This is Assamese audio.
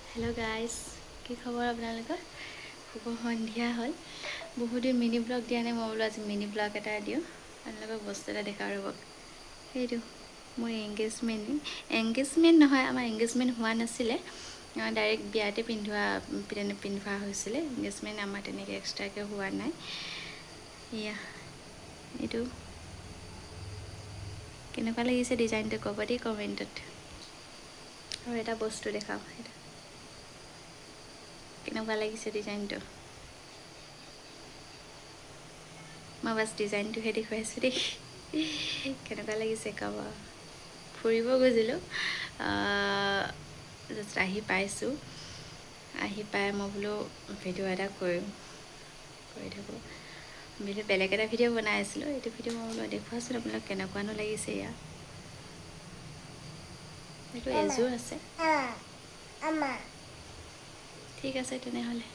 हेलो गाइस की खबर আপোনালোকৰ শুভ সন্ধিয়া হল বহুত দিন মিনি ব্লগ দিয়া নাই মই বোলো আজি মিনি ব্লগ এটা দিও আপোনালোকক বস্তু এটা দেখাও ৰব হেইটো মই এংগেজমেন্ট নহয় আমাৰ এংগেজমেন্ট হোৱা নাছিলে ডাইৰেক্ট বিয়াতে পিন্ধোৱা হৈছিল এংগেজমেন্ট আমাৰ তেনেকৈ এক্সট্ৰাকে হোৱা নাই ইয়া এইটো কেনেকুৱা লাগিছে ডিজাইনটো ক'ব দেই কমেন্টত আৰু এটা বস্তু দেখাও এটা কেনেকুৱা লাগিছে ডিজাইনটো মই বাস ডিজাইনটোহে দেখুৱাইছো দেই কেনেকুৱা লাগিছে ক'ব ফুৰিব গৈছিলো জাস্ট আহি পাইছো আহি পাই মই বোলো ভিডিও এটা কৰি থাকো বেলেগ এটা ভিডিও বনাই আছিলো এইটো ভিডিও মই বোলো দেখুৱাছো আপোনালোক কেনেকুৱানো লাগিছে ইয়া এইটো এজোৰ আছে ঠিক আছে তেনেহলে